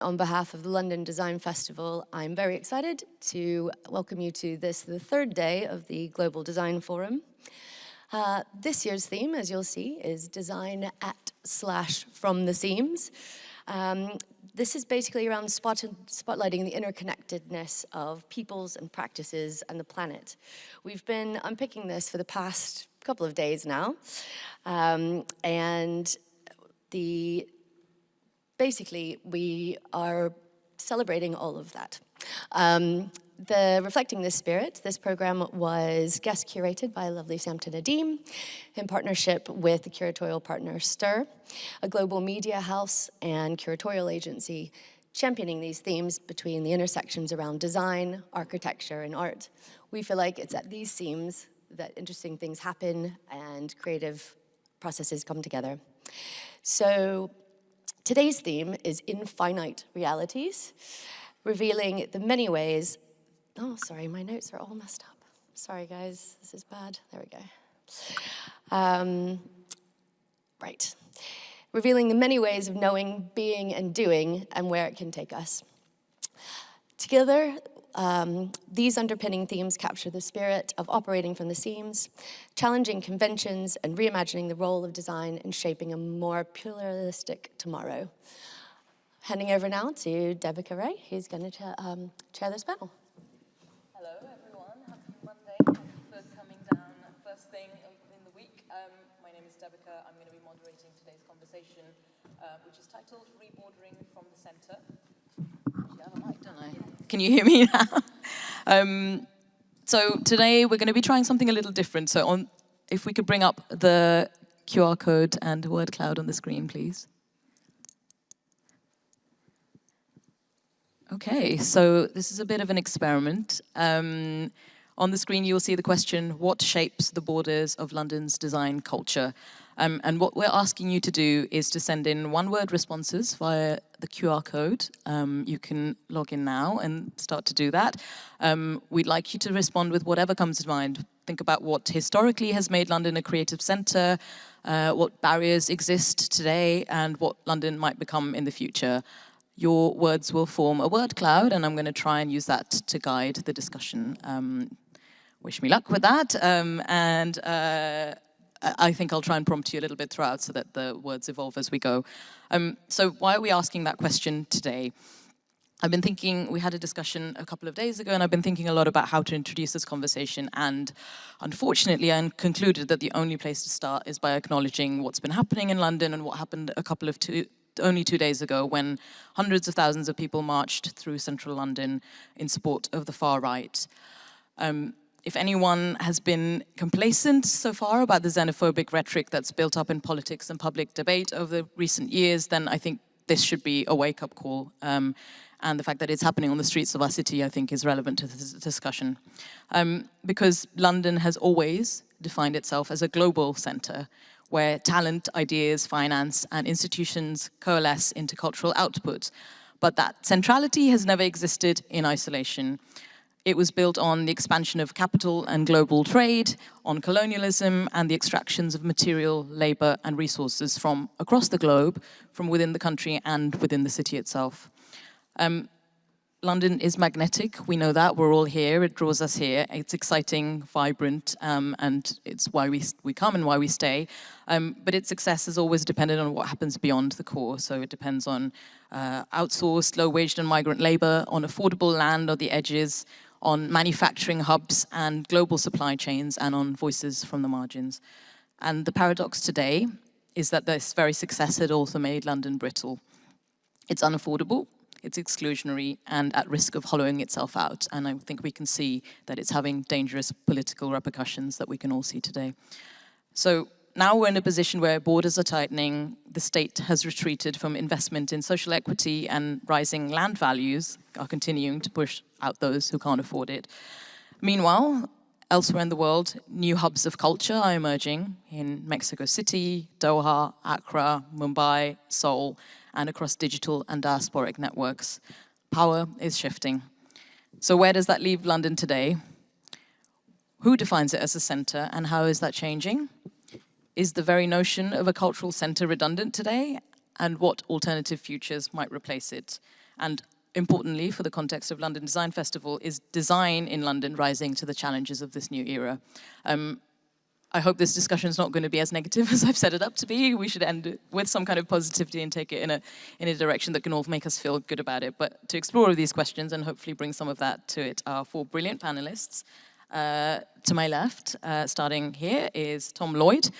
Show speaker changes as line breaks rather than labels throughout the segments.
on behalf of the London Design Festival, I'm very excited to welcome you to the third day of the Global Design Forum. This year's theme, as you'll see, is Design at/from the Seams. This is basically around spotlighting the interconnectedness of peoples and practices and the planet. We've been unpicking this for the past couple of days now, and basically, we are celebrating all of that. Reflecting this spirit, this program was guest curated by lovely Samta Nadeem in partnership with the curatorial partner STIR, a global media house and curatorial agency championing these themes between the intersections around design, architecture, and art. We feel like it's at these seams that interesting things happen and creative processes come together. So, today's theme is infinite realities, revealing the many ways. Oh, sorry, my notes are all messed up. Sorry, guys, this is bad. There we go. Right. Revealing the many ways of knowing, being, and doing, and where it can take us. Together, these underpinning themes capture the spirit of operating from the seams, challenging conventions, and reimagining the role of design in shaping a more pluralistic tomorrow. Handing over now to Debica Ray, who's going to chair this panel.
Hello, everyone. Happy Monday. Thank you for coming down first thing in the week. My name is Debica. I'm going to be moderating today's conversation, which is titled Rebordering from the Center. I have a mic, don't I? Can you hear me now? So today we're going to be trying something a little different. So if we could bring up the QR code and word cloud on the screen, please. Okay, so this is a bit of an experiment. On the screen you'll see the question, what shapes the borders of London's design culture? And what we're asking you to do is to send in one-word responses via the QR code. You can log in now and start to do that. We'd like you to respond with whatever comes to mind. Think about what historically has made London a creative centre, what barriers exist today, and what London might become in the future. Your words will form a word cloud, and I'm going to try and use that to guide the discussion. Wish me luck with that. I think I'll try and prompt you a little bit throughout so that the words evolve as we go. So why are we asking that question today? I've been thinking, we had a discussion a couple of days ago, and I've been thinking a lot about how to introduce this conversation, and unfortunately I concluded that the only place to start is by acknowledging what's been happening in London and what happened only 2 days ago when hundreds of thousands of people marched through central London in support of the far right. If anyone has been complacent so far about the xenophobic rhetoric that's built up in politics and public debate over the recent years, then I think this should be a wake-up call. And the fact that it's happening on the streets of our city, I think, is relevant to this discussion. Because London has always defined itself as a global centre, where talent, ideas, finance, and institutions coalesce into cultural output. But that centrality has never existed in isolation. It was built on the expansion of capital and global trade, on colonialism, and the extractions of material, labor, and resources from across the globe, from within the country and within the city itself. London is magnetic, we know that, we're all here, it draws us here, it's exciting, vibrant, and it's why we come and why we stay. But its success is always dependent on what happens beyond the core, so it depends on outsourced, low-waged and migrant labor, on affordable land on the edges, on manufacturing hubs and global supply chains, and on voices from the margins. And the paradox today is that this very success had also made London brittle. It's unaffordable, it's exclusionary, and at risk of hollowing itself out. And I think we can see that it's having dangerous political repercussions that we can all see today. So now we're in a position where borders are tightening, the state has retreated from investment in social equity, and rising land values are continuing to push out those who can't afford it. Meanwhile, elsewhere in the world, new hubs of culture are emerging in Mexico City, Doha, Accra, Mumbai, Seoul, and across digital and diasporic networks. Power is shifting. So where does that leave London today? Who defines it as a centre, and how is that changing? Is the very notion of a cultural centre redundant today? And what alternative futures might replace it? And importantly, for the context of London Design Festival, is design in London rising to the challenges of this new era? I hope this discussion is not going to be as negative as I've set it up to be. We should end it with some kind of positivity and take it in a direction that can all make us feel good about it. But to explore these questions and hopefully bring some of that to it are 4 brilliant panelists. To my left, starting here, is Tom Lloyd,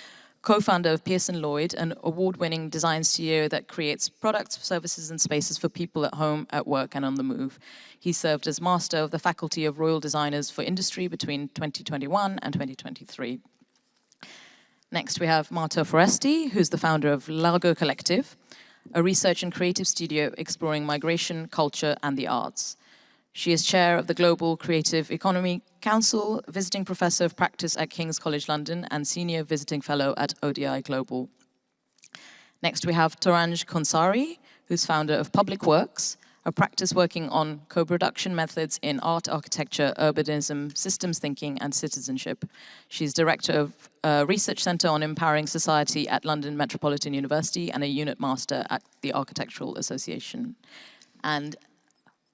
co-founder of Pearson Lloyd, an award-winning design studio that creates products, services, and spaces for people at home, at work, and on the move. He served as master of the Faculty of Royal Designers for Industry between 2021 and 2023. Next, we have Marta Foresti, who's the founder of Largo Collective, a research and creative studio exploring migration, culture, and the arts. She is chair of the Global Creative Economy Council, visiting professor of practice at King's College London, and senior visiting fellow at ODI Global. Next, we have Toranj Konsari, who's founder of Public Works, a practice working on co-production methods in art, architecture, urbanism, systems thinking, and citizenship. She's director of a research center on empowering society at London Metropolitan University and a unit master at the Architectural Association. And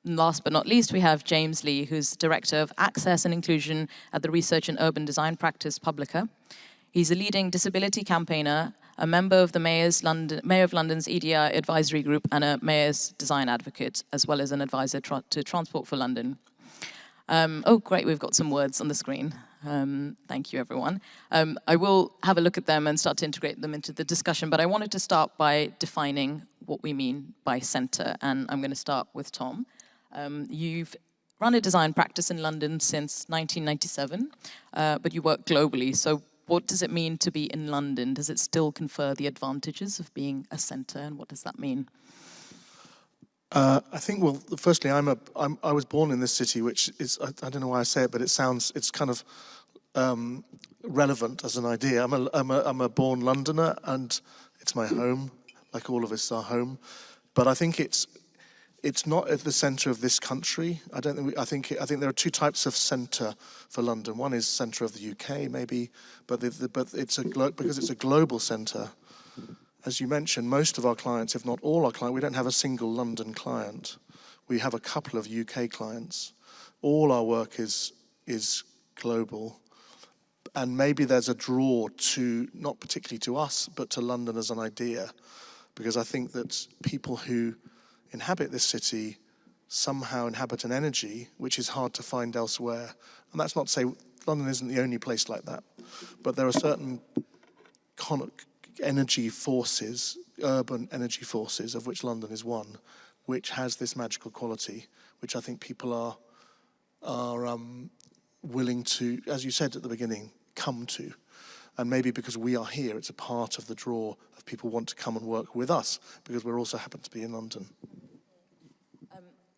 last but not least, we have James Lee, who's director of access and inclusion at the research and urban design practice Publica. He's a leading disability campaigner, a member of the Mayor of London's EDI advisory group, and a mayor's design advocate, as well as an advisor to Transport for London. Oh, great, we've got some words on the screen. Thank you, everyone. I will have a look at them and start to integrate them into the discussion, but I wanted to start by defining what we mean by centre, and I'm going to start with Tom. You've run a design practice in London since 1997, but you work globally, so what does it mean to be in London? Does it still confer the advantages of being a centre, and what does that mean?
I think, well, firstly, I was born in this city, which is, I don't know why I say it, but it's kind of relevant as an idea. I'm a born Londoner, and it's my home, like all of us are home. But I think it's not at the centre of this country. I think there are 2 types of centre for London. One is centre of the UK, maybe, but because it's a global centre. As you mentioned, most of our clients, if not all our clients, we don't have a single London client. We have a couple of UK clients. All our work is global, and maybe there's a draw to, not particularly to us, but to London as an idea, because I think that people who inhabit this city somehow inhabit an energy which is hard to find elsewhere. And that's not to say London isn't the only place like that, but there are certain energy forces, urban energy forces, of which London is one, which has this magical quality, which I think people are willing to, as you said at the beginning, come to. And maybe because we are here, it's a part of the draw of people want to come and work with us, because we also happen to be in London.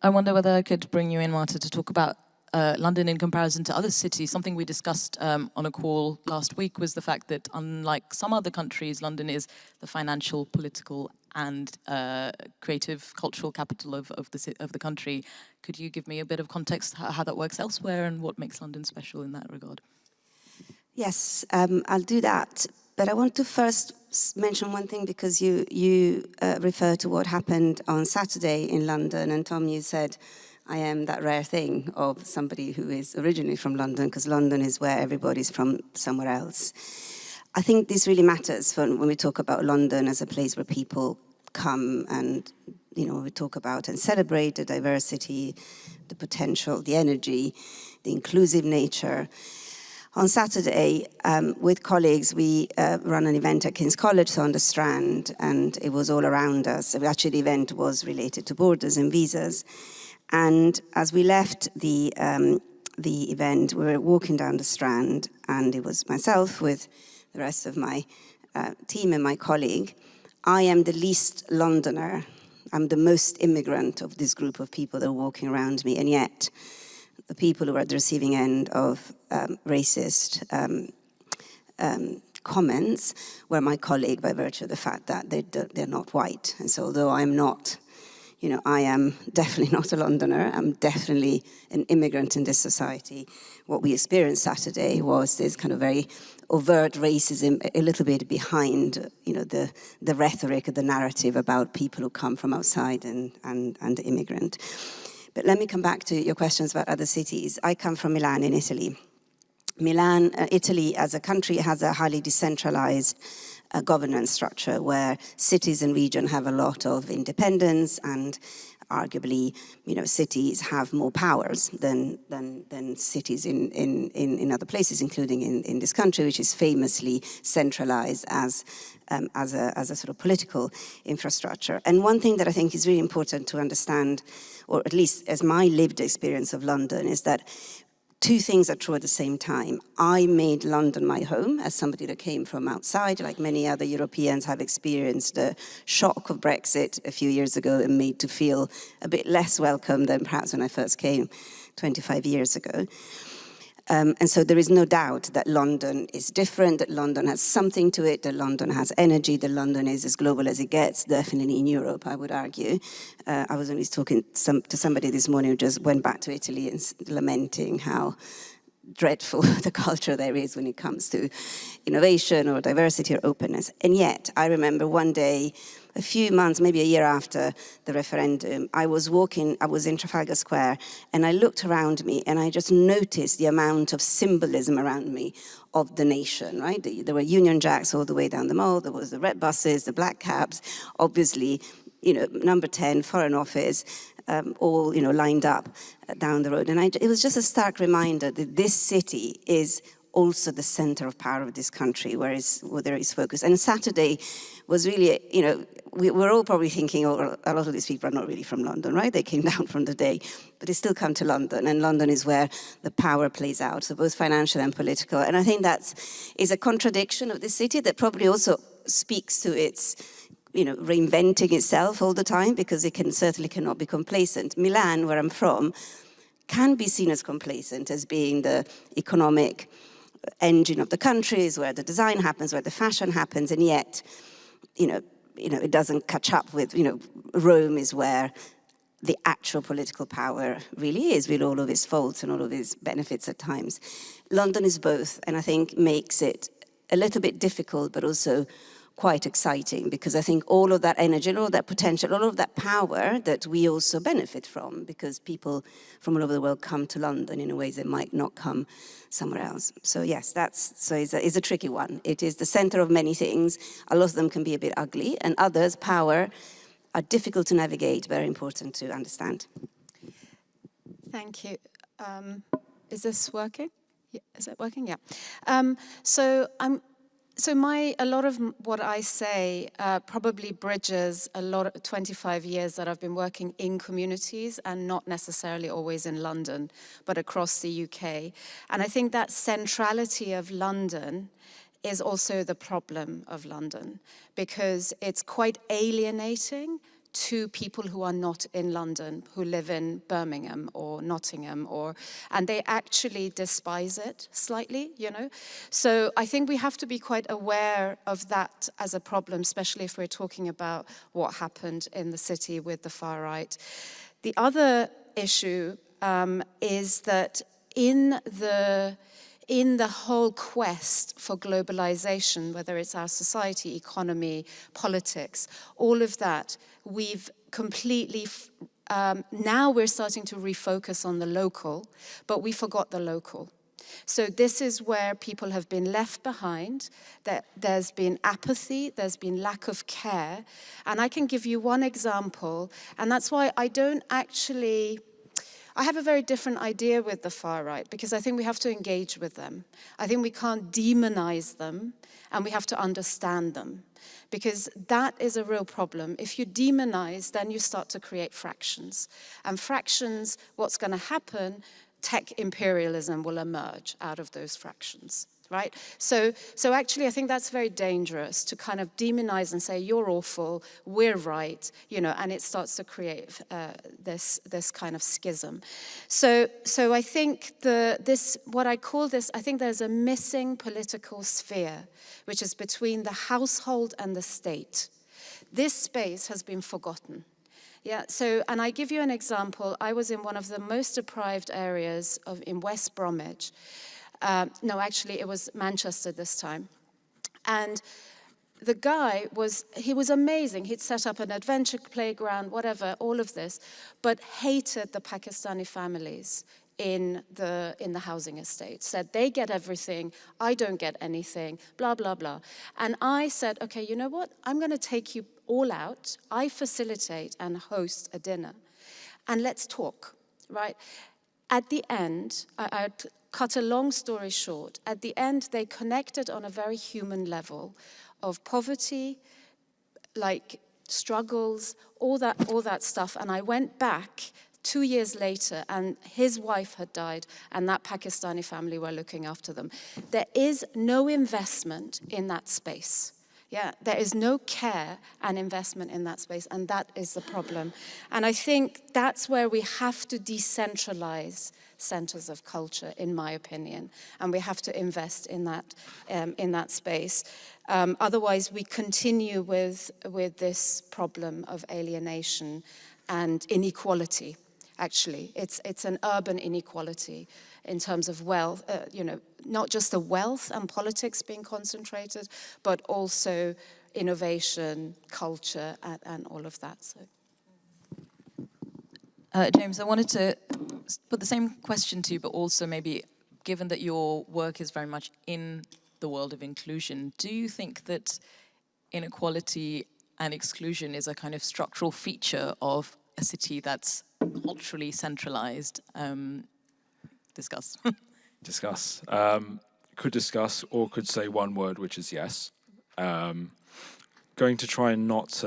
I wonder whether I could bring you in, Marta, to talk about London in comparison to other cities. Something we discussed on a call last week was the fact that, unlike some other countries, London is the financial, political, and creative, cultural capital of the country. Could you give me a bit of context how that works elsewhere and what makes London special in that regard?
Yes, I'll do that. But I want to first mention one thing, because you refer to what happened on Saturday in London, and Tom, you said, I am that rare thing of somebody who is originally from London, because London is where everybody's from somewhere else. I think this really matters when we talk about London as a place where people come and, we talk about and celebrate the diversity, the potential, the energy, the inclusive nature. On Saturday, with colleagues, we ran an event at King's College, so on the Strand, and it was all around us. Actually, the event was related to borders and visas. And as we left the event, we were walking down the Strand, and it was myself with the rest of my team and my colleague. I am the least Londoner. I'm the most immigrant of this group of people that are walking around me, and yet the people who are at the receiving end of racist comments were my colleague, by virtue of the fact that they're not white. And so although I'm not, I am definitely not a Londoner, I'm definitely an immigrant in this society, what we experienced Saturday was this kind of very overt racism a little bit behind, the rhetoric, the narrative about people who come from outside and immigrant. But let me come back to your questions about other cities. I come from Milan in Italy. Milan, Italy as a country has a highly decentralized governance structure where cities and regions have a lot of independence, and arguably, cities have more powers than cities in other places, including in this country, which is famously centralized as a sort of political infrastructure. And one thing that I think is really important to understand, or at least as my lived experience of London, is that two things are true at the same time. I made London my home as somebody that came from outside, like many other Europeans have experienced the shock of Brexit a few years ago and made to feel a bit less welcome than perhaps when I first came 25 years ago. And so there is no doubt that London is different, that London has something to it, that London has energy, that London is as global as it gets, definitely in Europe, I would argue. I was only talking to somebody this morning who just went back to Italy and lamenting how dreadful the culture there is when it comes to innovation or diversity or openness. And yet, I remember one day, a few months, maybe a year after the referendum, I was in Trafalgar Square, and I looked around me and I just noticed the amount of symbolism around me of the nation, right? There were Union Jacks all the way down the mall, there was the red buses, the black cabs, obviously, number 10, Foreign Office, all, lined up down the road. And it was just a stark reminder that this city is also the center of power of this country, where there is focus. And Saturday was really, we're all probably thinking, oh, a lot of these people are not really from London, right? They came down from the day, but they still come to London, and London is where the power plays out, so both financial and political. And I think is a contradiction of the city that probably also speaks to its, reinventing itself all the time, because it certainly cannot be complacent. Milan, where I'm from, can be seen as complacent, as being the economic engine of the country, is where the design happens, where the fashion happens, and yet, it doesn't catch up with, Rome is where the actual political power really is, with all of its faults and all of its benefits at times. London is both, and I think makes it a little bit difficult, but also quite exciting, because I think all of that energy, all of that potential, all of that power that we also benefit from, because people from all over the world come to London in ways they might not come somewhere else. So yes, it's a tricky one. It is the center of many things. A lot of them can be a bit ugly, and others, power, are difficult to navigate, very important to understand.
Thank you. Is this working? Yeah, is it working? Yeah. A lot of what I say probably bridges a lot of 25 years that I've been working in communities, and not necessarily always in London, but across the UK. And I think that centrality of London is also the problem of London, because it's quite alienating to people who are not in London, who live in Birmingham or Nottingham, and they actually despise it slightly, So I think we have to be quite aware of that as a problem, especially if we're talking about what happened in the city with the far right. The other issue is that in the whole quest for globalization, whether it's our society, economy, politics, all of that, we've completely, now we're starting to refocus on the local, but we forgot the local. So this is where people have been left behind, that there's been apathy, there's been lack of care. And I can give you one example, and that's why I have a very different idea with the far right, because I think we have to engage with them. I think we can't demonize them, and we have to understand them, because that is a real problem. If you demonize, then you start to create fractions. And fractions, what's going to happen, tech imperialism will emerge out of those fractions. Right? So actually, I think that's very dangerous, to kind of demonize and say, you're awful, we're right, and it starts to create this kind of schism. So I think I think there's a missing political sphere, which is between the household and the state. This space has been forgotten. Yeah, and I give you an example. I was in one of the most deprived areas in West Bromwich. No, actually, it was Manchester this time. And the guy he was amazing. He'd set up an adventure playground, whatever, all of this, but hated the Pakistani families in the housing estate. Said, they get everything, I don't get anything, blah, blah, blah. And I said, okay, you know what? I'm going to take you all out. I facilitate and host a dinner. And let's talk, right? At the end, I cut a long story short. At the end, they connected on a very human level of poverty, like struggles, all that stuff. And I went back 2 years later, and his wife had died, and that Pakistani family were looking after them. There is no investment in that space. Yeah, there is no care and investment in that space, and that is the problem. And I think that's where we have to decentralize centers of culture, in my opinion, and we have to invest in that space. Otherwise, we continue with this problem of alienation and inequality. Actually, it's an urban inequality in terms of wealth, not just the wealth and politics being concentrated, but also innovation, culture, and all of that. So.
James, I wanted to put the same question to you, but also maybe, given that your work is very much in the world of inclusion, do you think that inequality and exclusion is a kind of structural feature of a city that's culturally centralized? Discuss.
Discuss. Could discuss, or could say one word, which is yes. Going to try and not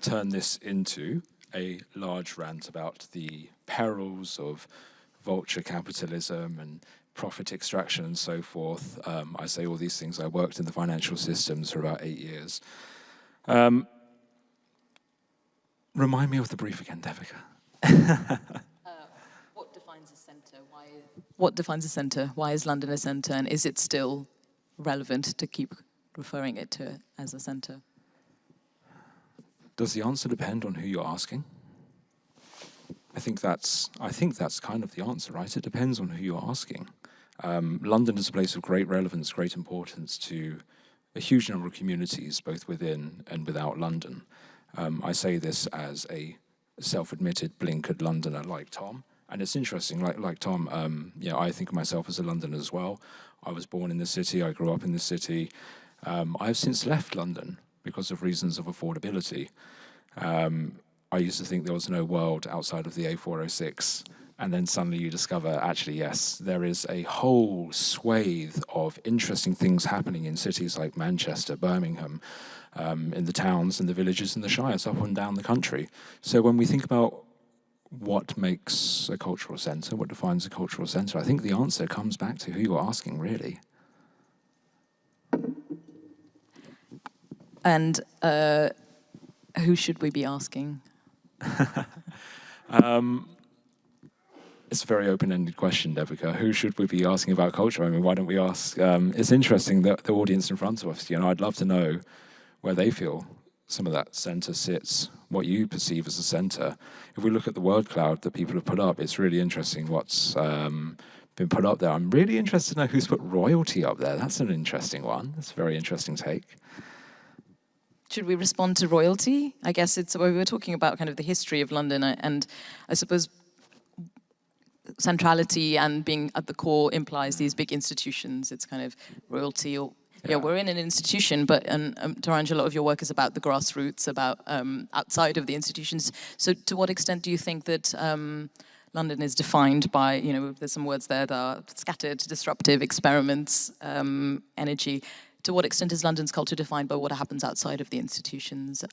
turn this into a large rant about the perils of vulture capitalism and profit extraction and so forth. I say all these things. I worked in the financial systems for about 8 years. Remind me of the brief again, Devika.
What defines a centre? What defines a centre? Why is London a centre? And is it still relevant to keep referring it to as a centre?
Does the answer depend on who you're asking? I think that's kind of the answer, right? It depends on who you're asking. London is a place of great relevance, great importance to a huge number of communities, both within and without London. I say this as a self-admitted blinkered Londoner like Tom. And it's interesting, like Tom, I think of myself as a Londoner as well. I was born in the city, I grew up in the city. I have since left London because of reasons of affordability. I used to think there was no world outside of the A406. And then suddenly you discover, actually, yes, there is a whole swathe of interesting things happening in cities like Manchester, Birmingham, in the towns and the villages and the shires up and down the country. So when we think about what makes a cultural centre, what defines a cultural centre, I think the answer comes back to who you're asking, really.
And who should we be asking?
It's a very open-ended question, Devika. Who should we be asking about culture? I mean, why don't we ask? It's interesting that the audience in front of us, I'd love to know where they feel some of that centre sits, what you perceive as a centre. If we look at the word cloud that people have put up, it's really interesting what's been put up there. I'm really interested to know who's put royalty up there. That's an interesting one. That's a very interesting take.
Should we respond to royalty? I guess we were talking about kind of the history of London, and I suppose centrality and being at the core implies these big institutions. It's kind of royalty, or we're in an institution, but Taranj, a lot of your work is about the grassroots, about outside of the institutions. So to what extent do you think that London is defined by, there's some words there that are scattered, disruptive, experiments, energy. To what extent is London's culture defined by what happens outside of the institutions?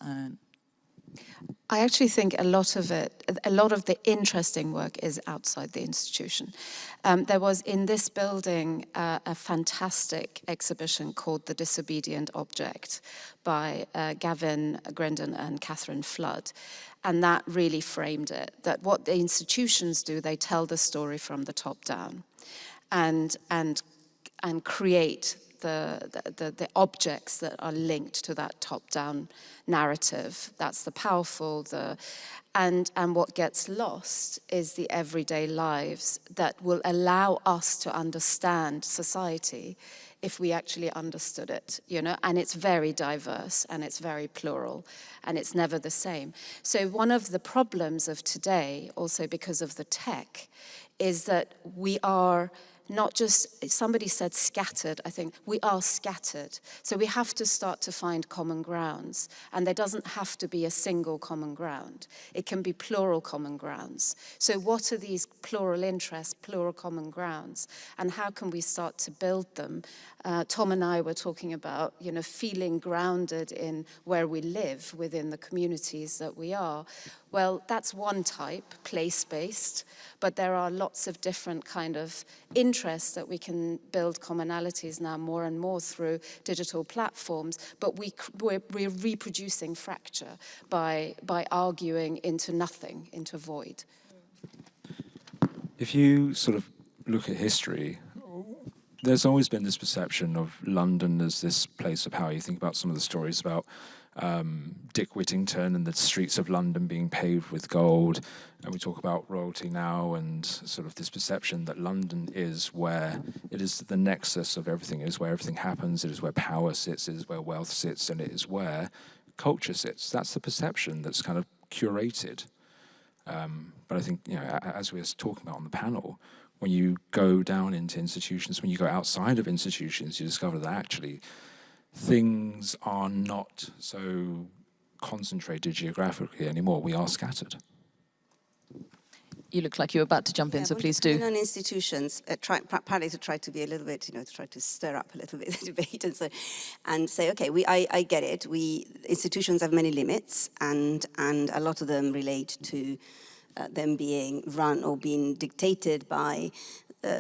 I actually think a lot of the interesting work is outside the institution. There was in this building a fantastic exhibition called The Disobedient Object by Gavin Grendon and Catherine Flood. And that really framed it, that what the institutions do, they tell the story from the top down and create the objects that are linked to that top-down narrative. That's the powerful, and what gets lost is the everyday lives that will allow us to understand society if we actually understood it, you know, and it's very diverse and it's very plural and it's never the same. So one of the problems of today, also because of the tech, is that we are not just, somebody said scattered, I think, we are scattered. So we have to start to find common grounds. And there doesn't have to be a single common ground. It can be plural common grounds. So what are these plural interests, plural common grounds? And how can we start to build them? Tom and I were talking about, you know, feeling grounded in where we live within the communities that we are. Well, that's one type, place-based, but there are lots of different kind of interests that we can build commonalities now more and more through digital platforms, but we're reproducing fracture by arguing into nothing, into void.
If you sort of look at history, there's always been this perception of London as this place of power. You think about some of the stories about Dick Whittington and the streets of London being paved with gold, and we talk about royalty now and sort of this perception that London is where it is the nexus of everything, it is where everything happens, it is where power sits, it is where wealth sits, and it is where culture sits. That's the perception that's kind of curated. But I think, you know, as we were talking about on the panel, when you go down into institutions, when you go outside of institutions, you discover that actually things are not so concentrated geographically anymore. We are scattered.
You look like you're about to jump in, so please do.
On institutions, partly to try to be a little bit, you know, to try to stir up a little bit the debate and say, okay, I get it. Institutions have many limits, and a lot of them relate to them being run or being dictated by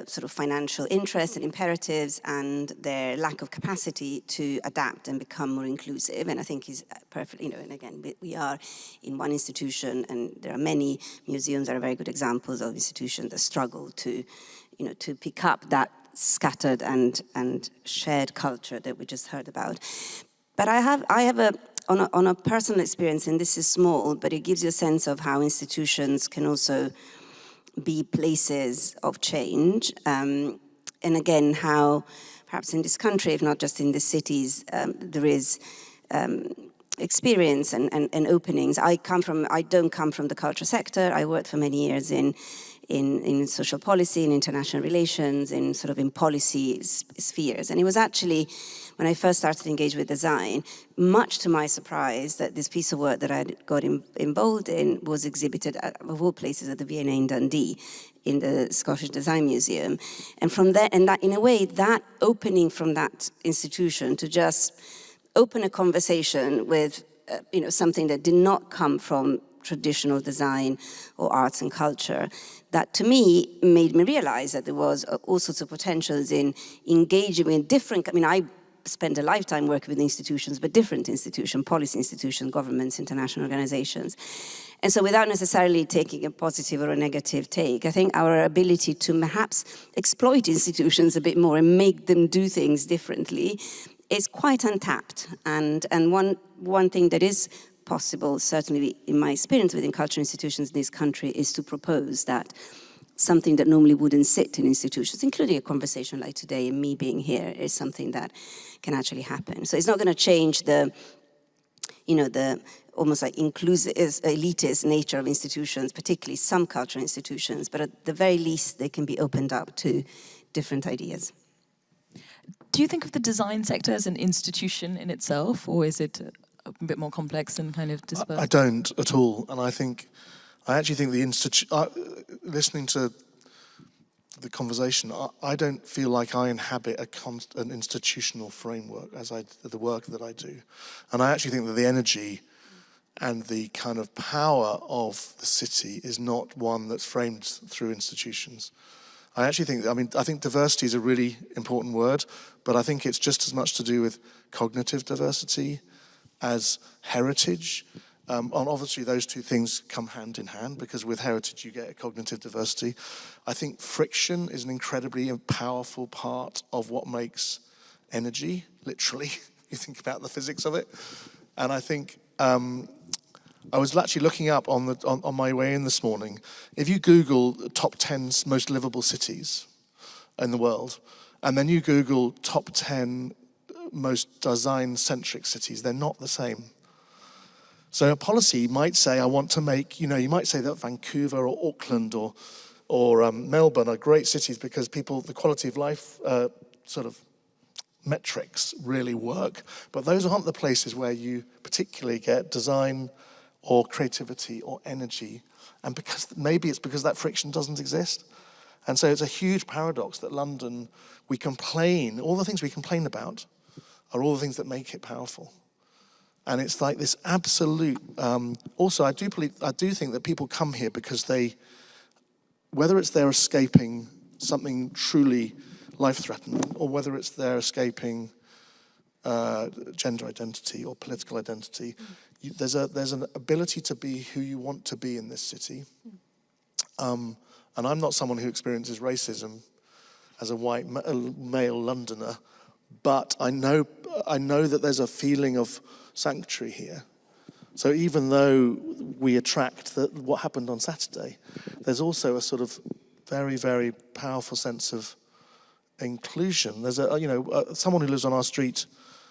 sort of financial interests and imperatives and their lack of capacity to adapt and become more inclusive. And I think is perfect, you know, and again, we are in one institution, and there are many museums that are very good examples of institutions that struggle to, you know, to pick up that scattered and shared culture that we just heard about. But I have on a personal experience, and this is small, but it gives you a sense of how institutions can also be places of change. And again, how perhaps in this country, if not just in the cities, there is experience and openings. I don't come from the culture sector. I worked for many years in social policy, in international relations, in policy spheres. And it was actually, when I first started to engage with design, much to my surprise that this piece of work that I got involved in was exhibited at, of all places, at the V&A in Dundee, in the Scottish Design Museum. And from there, and that, in a way, that opening from that institution to just open a conversation with, you know, something that did not come from traditional design or arts and culture, that to me made me realize that there was all sorts of potentials in engaging with different, I mean, I spent a lifetime working with institutions, but different institutions, policy institutions, governments, international organizations. And so without necessarily taking a positive or a negative take, I think our ability to perhaps exploit institutions a bit more and make them do things differently is quite untapped. And one thing that is possible, certainly in my experience within cultural institutions in this country, is to propose that something that normally wouldn't sit in institutions, including a conversation like today and me being here, is something that can actually happen. So it's not going to change the, you know, the almost like inclusive, elitist nature of institutions, particularly some cultural institutions, but at the very least they can be opened up to different ideas.
Do you think of the design sector as an institution in itself, or is it a bit more complex and kind of dispersed?
I don't at all, and I actually think listening to the conversation, I don't feel like I inhabit an institutional framework as the work that I do. And I actually think that the energy and the kind of power of the city is not one that's framed through institutions. I think diversity is a really important word, but I think it's just as much to do with cognitive diversity as heritage. And obviously those two things come hand in hand, because with heritage you get a cognitive diversity. I think friction is an incredibly powerful part of what makes energy, literally. You think about the physics of it. And I think I was actually looking up on my way in this morning. If you Google top 10 most livable cities in the world, and then you Google top 10 most design-centric cities, they're not the same. So a policy might say, I want to make, you might say that Vancouver or Auckland or Melbourne are great cities because the quality of life sort of metrics really work. But those aren't the places where you particularly get design or creativity or energy. And maybe it's because that friction doesn't exist. And so it's a huge paradox that London, all the things we complain about are all the things that make it powerful. And it's like this absolute, also I do think that people come here because whether it's they're escaping something truly life-threatening, or whether it's they're escaping gender identity or political identity, there's an ability to be who you want to be in this city. And I'm not someone who experiences racism as a white male Londoner, but I know that there's a feeling of sanctuary here. So even though we attract what happened on Saturday, there's also a sort of very, very powerful sense of inclusion. There's someone who lives on our street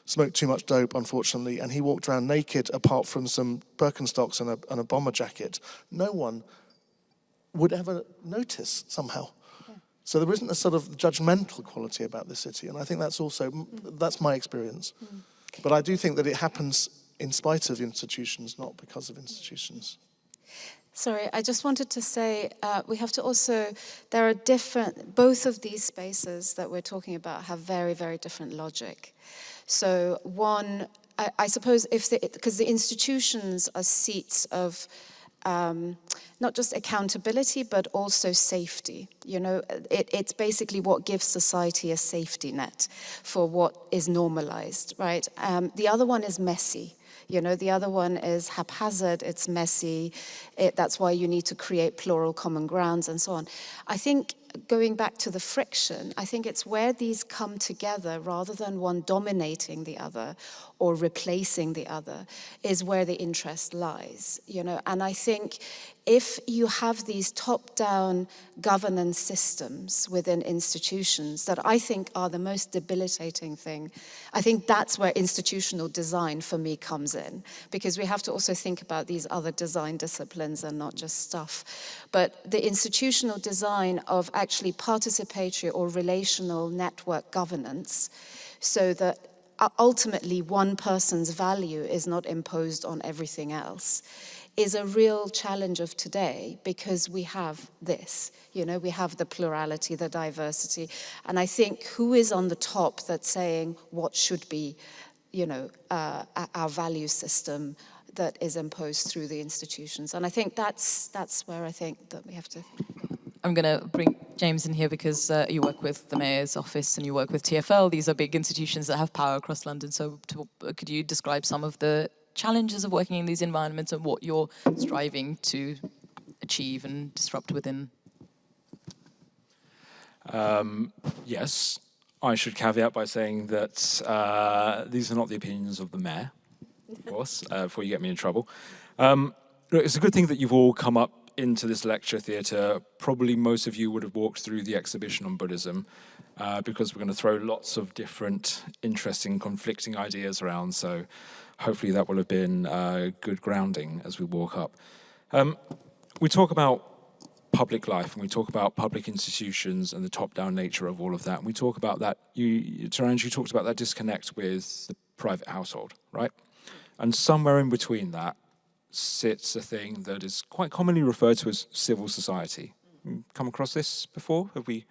smoked too much dope, unfortunately, and he walked around naked apart from some Birkenstocks and a bomber jacket. No one would ever notice somehow. Yeah. So there isn't a sort of judgmental quality about this city, and I think that's my experience. But I do think that it happens in spite of institutions, not because of institutions.
Sorry, I just wanted to say we have to also, there are both of these spaces that we're talking about have very, very different logic. So one, I suppose because the institutions are seats of not just accountability, but also safety. It's basically what gives society a safety net for what is normalized, right? The other one is messy. The other one is haphazard, it's messy, that's why you need to create plural common grounds and so on. I think going back to the friction, I think it's where these come together rather than one dominating the other or replacing the other is where the interest lies, And I think if you have these top-down governance systems within institutions that I think are the most debilitating thing, I think that's where institutional design for me comes in, because we have to also think about these other design disciplines and not just stuff. But the institutional design of actually participatory or relational network governance so that ultimately one person's value is not imposed on everything else is a real challenge of today, because we have this, we have the plurality, the diversity, and I think who is on the top that's saying what should be, our value system that is imposed through the institutions, and I think that's where I think that we have to.
I'm going to bring James in here because you work with the Mayor's Office and you work with TfL. These are big institutions that have power across London. So could you describe some of the challenges of working in these environments and what you're striving to achieve and disrupt within?
Yes, I should caveat by saying that these are not the opinions of the Mayor, of course, before you get me in trouble. It's a good thing that you've all come up into this lecture theatre. Probably most of you would have walked through the exhibition on Buddhism, because we're going to throw lots of different, interesting, conflicting ideas around. So hopefully that will have been good grounding as we walk up. We talk about public life and we talk about public institutions and the top-down nature of all of that. And we talk about that, Taranj, you talked about that disconnect with the private household, right? And somewhere in between that sits a thing that is quite commonly referred to as civil society. Come across this before? Have we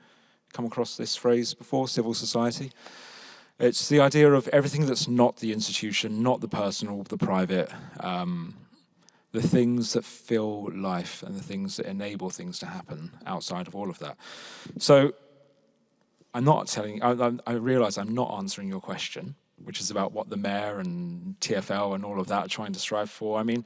come across this phrase before, civil society? It's the idea of everything that's not the institution, not the personal, the private, the things that fill life and the things that enable things to happen outside of all of that. So I realize I'm not answering your question, which is about what the Mayor and TfL and all of that are trying to strive for. I mean,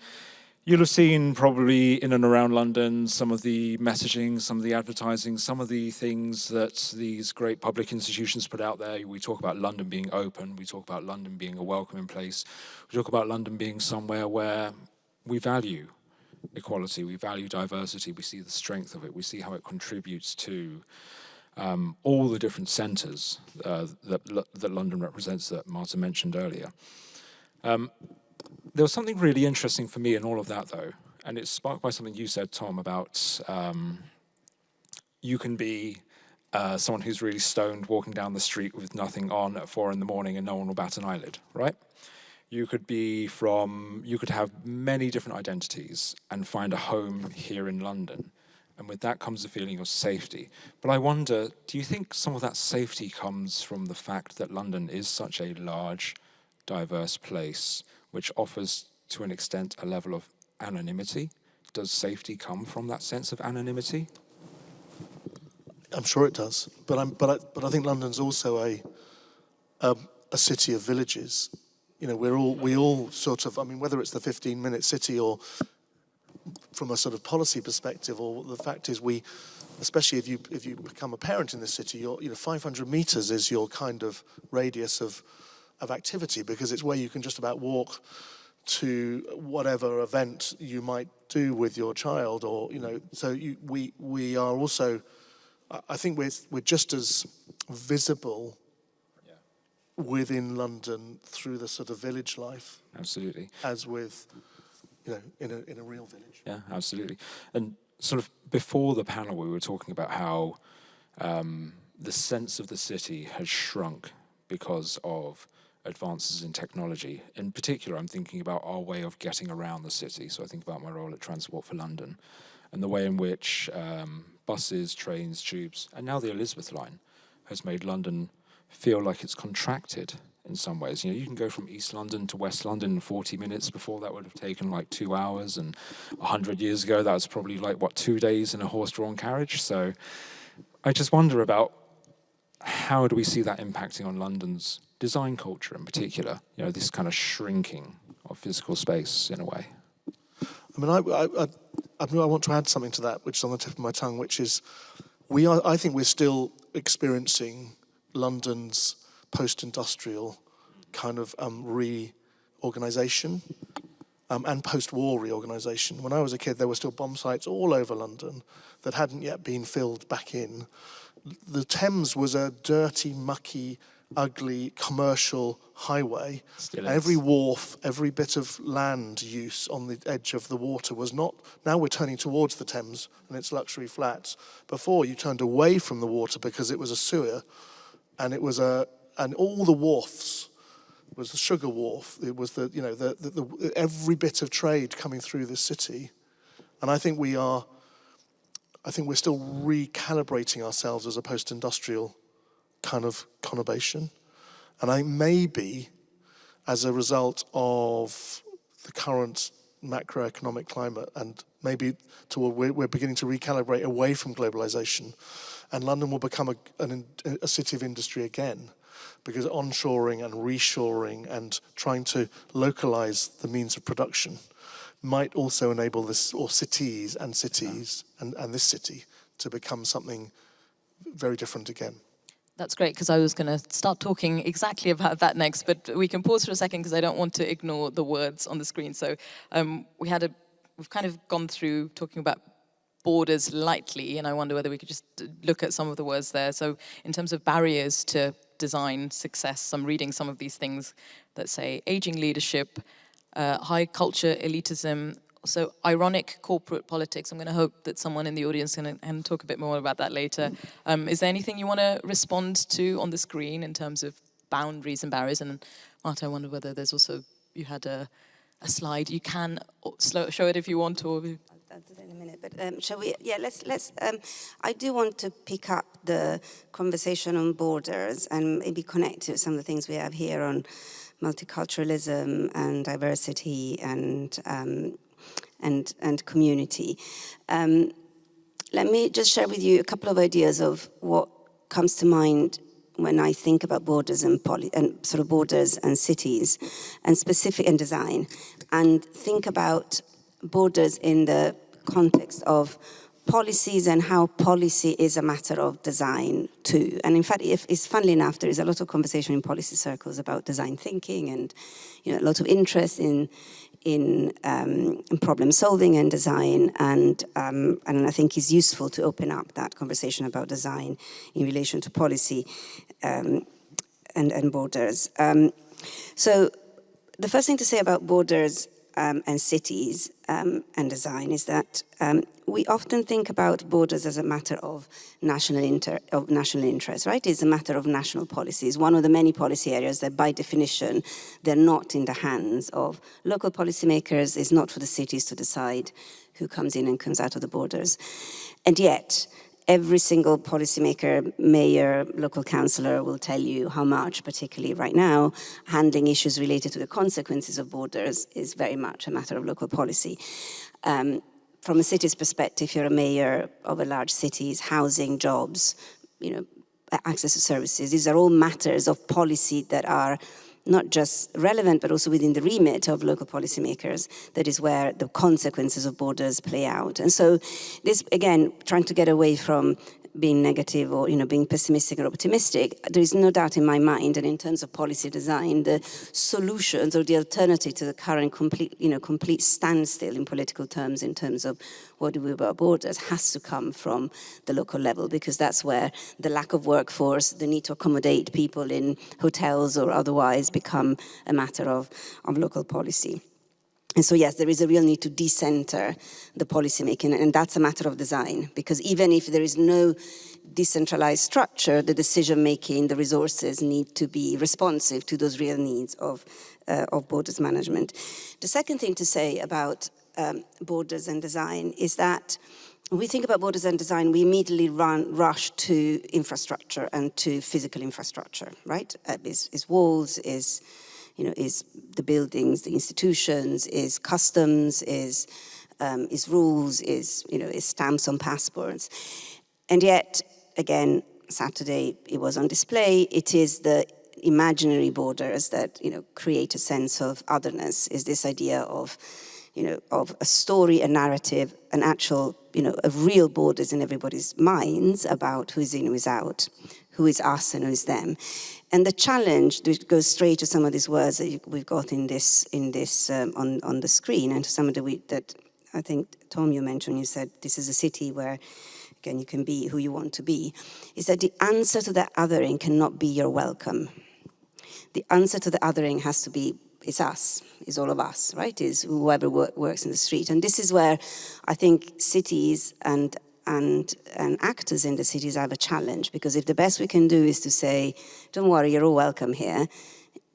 You'll have seen probably in and around London some of the messaging, some of the advertising, some of the things that these great public institutions put out there. We talk about London being open, we talk about London being a welcoming place, we talk about London being somewhere where we value equality, we value diversity, we see the strength of it, we see how it contributes to all the different centres that London represents that Marta mentioned earlier. There was something really interesting for me in all of that, though, and it's sparked by something you said, Tom, about you can be someone who's really stoned walking down the street with nothing on at 4 in the morning and no one will bat an eyelid, right? You could have many different identities and find a home here in London. And with that comes a feeling of safety. But I wonder, do you think some of that safety comes from the fact that London is such a large, diverse place, which offers, to an extent, a level of anonymity? Does safety come from that sense of anonymity?
I'm sure it does, but I think London's also a city of villages. You know, we all sort of, I mean, whether it's the 15-minute city or from a sort of policy perspective, or the fact is we, especially if you become a parent in the city, 500 meters is your kind of radius of activity, because it's where you can just about walk to whatever event you might do with your child, or so we are also, I think we're just as visible within London through the sort of village life,
absolutely,
as with in a real village.
Yeah, absolutely. And sort of before the panel, we were talking about how the sense of the city has shrunk because of advances in technology. In particular, I'm thinking about our way of getting around the city. So I think about my role at Transport for London and the way in which buses, trains, tubes, and now the Elizabeth line has made London feel like it's contracted in some ways. You can go from East London to West London in 40 minutes. Before, that would have taken like 2 hours, and 100 years ago that was probably like 2 days in a horse-drawn carriage. So I just wonder about how do we see that impacting on London's design culture in particular, this kind of shrinking of physical space in a way.
I mean, I want to add something to that, which is on the tip of my tongue, which is I think we're still experiencing London's post-industrial kind of reorganisation and post-war reorganisation. When I was a kid, there were still bomb sites all over London that hadn't yet been filled back in. The Thames was a dirty, mucky, ugly commercial highway. Every wharf, every bit of land use on the edge of the water was not. Now we're turning towards the Thames and its luxury flats. Before, you turned away from the water because it was a sewer, and it was and all the wharfs was the sugar wharf. It was the every bit of trade coming through this city, and I think we're still recalibrating ourselves as a post-industrial kind of conurbation. And I think maybe as a result of the current macroeconomic climate, and maybe we're beginning to recalibrate away from globalization, and London will become a city of industry again, because onshoring and reshoring and trying to localize the means of production might also enable this, or cities and this city to become something very different again.
That's great, because I was going to start talking exactly about that next, but we can pause for a second because I don't want to ignore the words on the screen. So we've kind of gone through talking about borders lightly, and I wonder whether we could just look at some of the words there. So in terms of barriers to design success, I'm reading some of these things that say aging leadership, high culture elitism, so ironic corporate politics. I'm going to hope that someone in the audience can talk a bit more about that later. Is there anything you want to respond to on the screen in terms of boundaries and barriers? And Marta, I wonder whether there's also, you had a slide. You can show it if you want, or...
I'll do that in a minute, but shall we? Yeah, let's. I do want to pick up the conversation on borders and maybe connect to some of the things we have here on multiculturalism and diversity and community. Let me just share with you a couple of ideas of what comes to mind when I think about borders and sort of borders and cities and specific and design, and think about borders in the context of policies and how policy is a matter of design too. And in fact, it's funnily enough, there is a lot of conversation in policy circles about design thinking and a lot of interest in problem solving and design, and I think it's useful to open up that conversation about design in relation to policy and borders. So the first thing to say about borders and cities and design is that we often think about borders as a matter of national interest, right? It's a matter of national policies. One of the many policy areas that by definition, they're not in the hands of local policymakers. It's not for the cities to decide who comes in and comes out of the borders. And yet, every single policymaker, mayor, local councillor will tell you how much, particularly right now, handling issues related to the consequences of borders is very much a matter of local policy. From a city's perspective, if you're a mayor of a large city's housing, jobs, access to services, these are all matters of policy that are not just relevant, but also within the remit of local policymakers. That is where the consequences of borders play out. And so this, again, trying to get away from being negative or being pessimistic or optimistic, there is no doubt in my mind that in terms of policy design, the solutions or the alternative to the current complete standstill in political terms in terms of what do we do about borders has to come from the local level, because that's where the lack of workforce, the need to accommodate people in hotels or otherwise become a matter of local policy. And so, yes, there is a real need to decenter the policymaking, and that's a matter of design, because even if there is no decentralized structure, the decision-making, the resources need to be responsive to those real needs of borders management. The second thing to say about borders and design is that when we think about borders and design, we immediately rush to infrastructure and to physical infrastructure, right? Is walls, is the buildings, the institutions, is customs, is rules, is stamps on passports. And yet, again, Saturday it was on display. It is the imaginary borders that create a sense of otherness. Is this idea of a story, a narrative, an actual a real borders in everybody's minds about who's in, who's out, who is us and who is them. And the challenge goes straight to some of these words that we've got in this on the screen, and to some of that I think, Tom, you mentioned. You said this is a city where, again, you can be who you want to be. Is that the answer to that othering cannot be your welcome. The answer to the othering has to be, it's us, it's all of us, right? Is whoever works in the street. And this is where I think cities and actors in the cities have a challenge, because if the best we can do is to say, don't worry, you're all welcome here,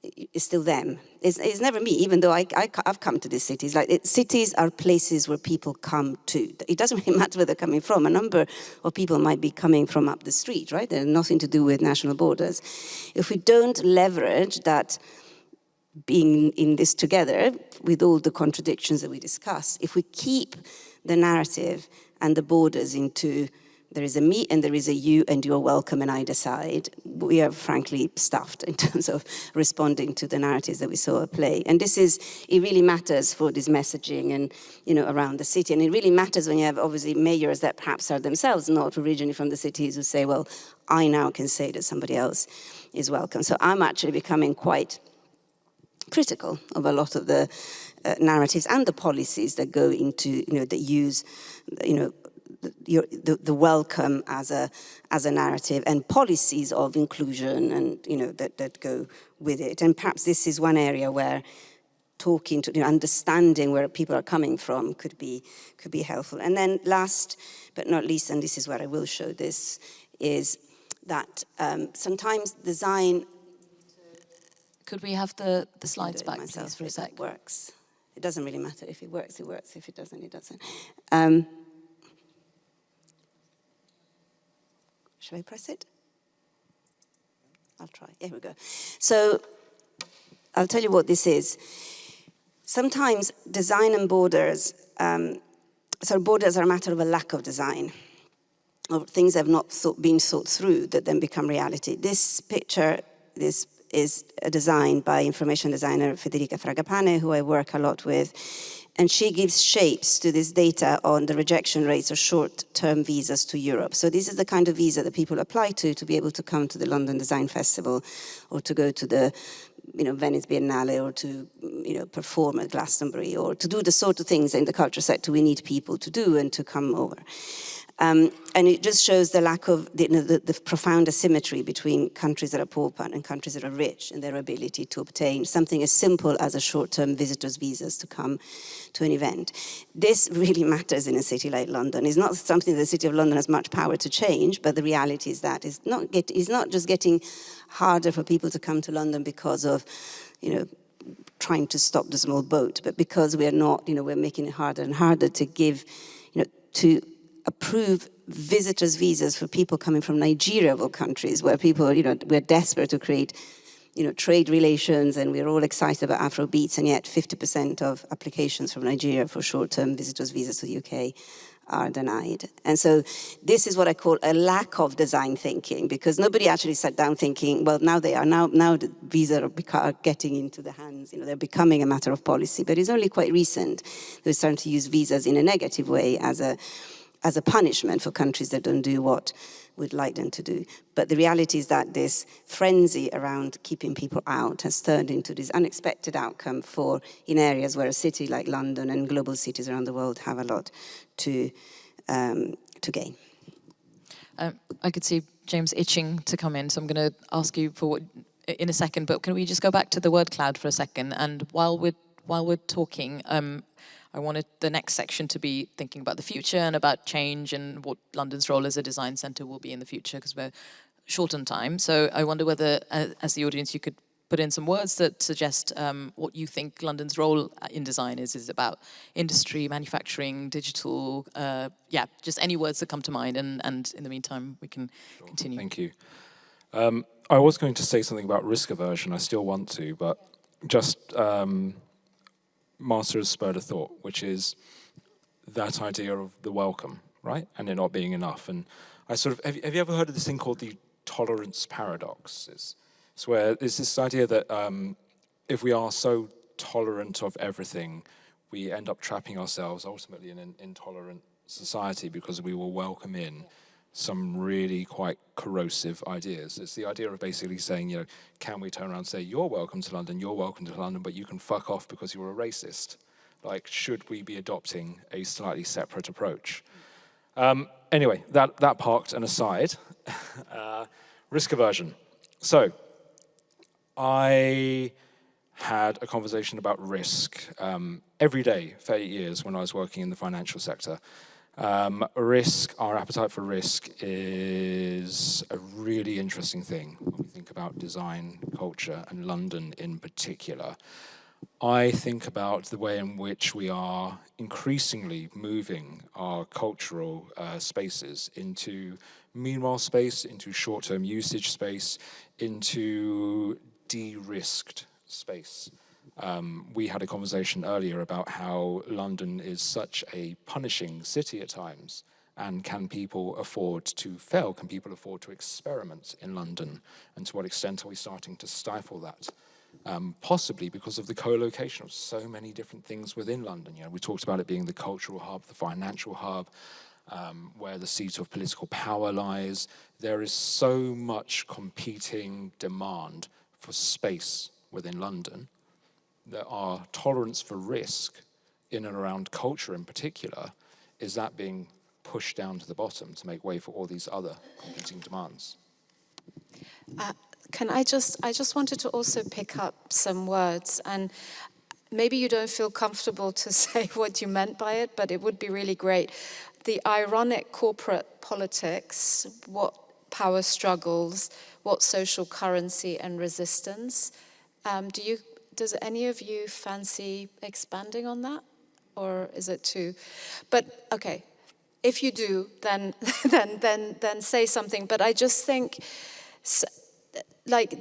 it's still them. It's never me, even though I've come to these cities. Cities are places where people come to. It doesn't really matter where they're coming from. A number of people might be coming from up the street, right? They're nothing to do with national borders. If we don't leverage that being in this together with all the contradictions that we discuss, if we keep the narrative and the borders into there is a me and there is a you and you're welcome and I decide, we are frankly stuffed in terms of responding to the narratives that we saw at play. And it really matters for this messaging and, around the city. And it really matters when you have obviously mayors that perhaps are themselves not originally from the cities who say, well, I now can say that somebody else is welcome. So I'm actually becoming quite critical of a lot of the narratives and the policies that go into, that use, the welcome as a narrative, and policies of inclusion and that go with it. And perhaps this is one area where talking to understanding where people are coming from could be helpful. And then last but not least, and this is where I will show this, is that sometimes design.
Could we have the slides back,
myself,
please, for a sec?
It works. It doesn't really matter. If it works, it works. If it doesn't, it doesn't. Shall I press it? I'll try. Here we go. So I'll tell you what this is. Sometimes design and borders, borders are a matter of a lack of design, or things that have not been thought through that then become reality. This picture, this is a design by information designer Federica Fragapane, who I work a lot with. And she gives shapes to this data on the rejection rates of short-term visas to Europe. So this is the kind of visa that people apply to be able to come to the London Design Festival, or to go to the Venice Biennale, or to perform at Glastonbury, or to do the sort of things in the culture sector we need people to do and to come over. And it just shows the lack of, the profound asymmetry between countries that are poor and countries that are rich in their ability to obtain something as simple as a short-term visitor's visas to come to an event. This really matters in a city like London. It's not something the City of London has much power to change, but the reality is that it's not just getting harder for people to come to London because of, trying to stop the small boat, but because we're not, we're making it harder and harder to give, to approve visitors' visas for people coming from Nigeria, of all countries, where people, we're desperate to create, trade relations, and we're all excited about Afrobeats, and yet 50% of applications from Nigeria for short-term visitors' visas to the UK are denied. And so this is what I call a lack of design thinking, because nobody actually sat down thinking, well, now they are, now the visas are getting into the hands, they're becoming a matter of policy. But it's only quite recent that we're starting to use visas in a negative way as a punishment for countries that don't do what we'd like them to do. But the reality is that this frenzy around keeping people out has turned into this unexpected outcome in areas where a city like London and global cities around the world have a lot to gain.
I could see James itching to come in, so I'm going to ask you for what in a second, but can we just go back to the word cloud for a second? And while we're talking, I wanted the next section to be thinking about the future and about change and what London's role as a design centre will be in the future, because we're short on time. So I wonder whether, as the audience, you could put in some words that suggest what you think London's role in design is. Is it about industry, manufacturing, digital? Just any words that come to mind. And in the meantime, we can continue.
Thank you. I was going to say something about risk aversion. I still want to, but just... Master has spurred a thought, which is that idea of the welcome, right? And it not being enough. And I have you ever heard of this thing called the tolerance paradox? It's where there's this idea that if we are so tolerant of everything, we end up trapping ourselves ultimately in an intolerant society, because we will welcome in some really quite corrosive ideas. It's the idea of basically saying, can we turn around and say, you're welcome to London, but you can fuck off because you're a racist? Like, should we be adopting a slightly separate approach? Anyway, that parked and aside, risk aversion. So, I had a conversation about risk every day for 8 years when I was working in the financial sector. Our appetite for risk is a really interesting thing when we think about design, culture, and London in particular. I think about the way in which we are increasingly moving our cultural spaces into meanwhile space, into short-term usage space, into de-risked space. We had a conversation earlier about how London is such a punishing city at times, and can people afford to fail? Can people afford to experiment in London? And to what extent are we starting to stifle that? Possibly because of the co-location of so many different things within London. We talked about it being the cultural hub, the financial hub, where the seat of political power lies. There is so much competing demand for space within London that our tolerance for risk in and around culture in particular is that being pushed down to the bottom to make way for all these other competing demands.
I just wanted to also pick up some words, and maybe you don't feel comfortable to say what you meant by it, but it would be really great. The ironic corporate politics, what power struggles, what social currency and resistance. Does any of you fancy expanding on that, or is it too? But okay, if you do, then say something. But I just think,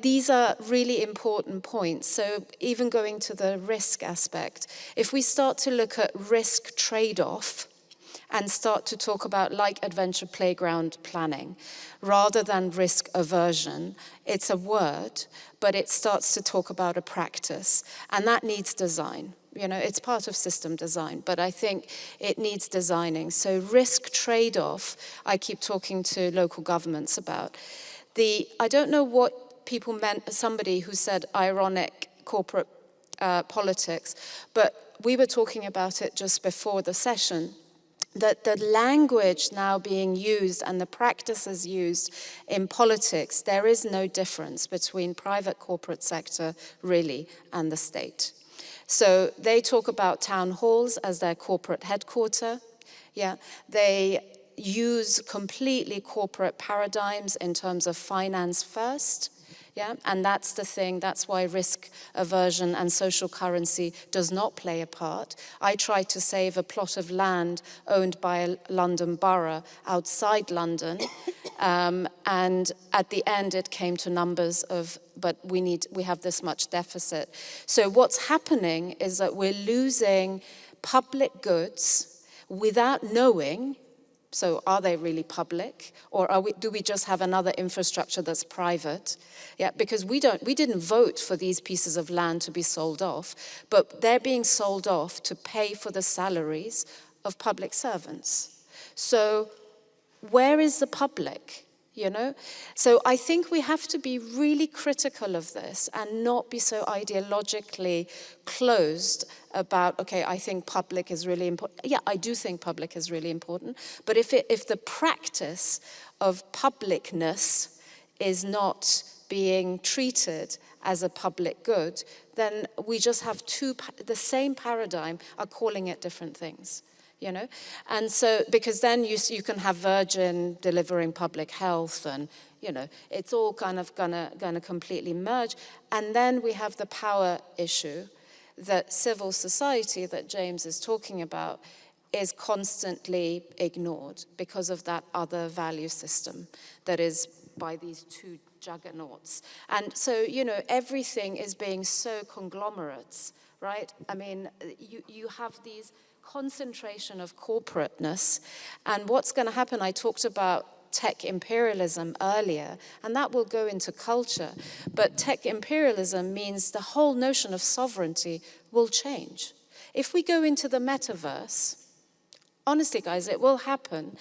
these are really important points. So even going to the risk aspect, if we start to look at risk trade-off and start to talk about adventure playground planning, rather than risk aversion, it's a word, but it starts to talk about a practice, and that needs design. You know, it's part of system design, but I think it needs designing. So risk trade-off, I keep talking to local governments about. I don't know what people meant, somebody who said ironic corporate politics, but we were talking about it just before the session, that the language now being used and the practices used in politics, there is no difference between private corporate sector, really, and the state. So they talk about town halls as their corporate headquarter. Yeah, they use completely corporate paradigms in terms of finance first. Yeah, and that's the thing, that's why risk aversion and social currency does not play a part. I tried to save a plot of land owned by a London borough outside London, and at the end it came to numbers of, but we have this much deficit. So what's happening is that we're losing public goods without knowing. So are they really public, or do we just have another infrastructure that's private? Yeah, because we didn't vote for these pieces of land to be sold off, but they're being sold off to pay for the salaries of public servants. So where is the public? You know? So I think we have to be really critical of this and not be so ideologically closed about, okay, I think public is really important. Yeah, I do think public is really important. But if the practice of publicness is not being treated as a public good, then we just have the same paradigm are calling it different things. You know, and so because then you can have Virgin delivering public health, and you know it's all kind of gonna completely merge, and then we have the power issue that civil society that James is talking about is constantly ignored because of that other value system that is by these two juggernauts, and so you know everything is being so conglomerates, right? I mean, you have these concentration of corporateness, and what's going to happen, I talked about tech imperialism earlier, and that will go into culture, but tech imperialism means the whole notion of sovereignty will change. If we go into the metaverse, honestly guys, it will happen.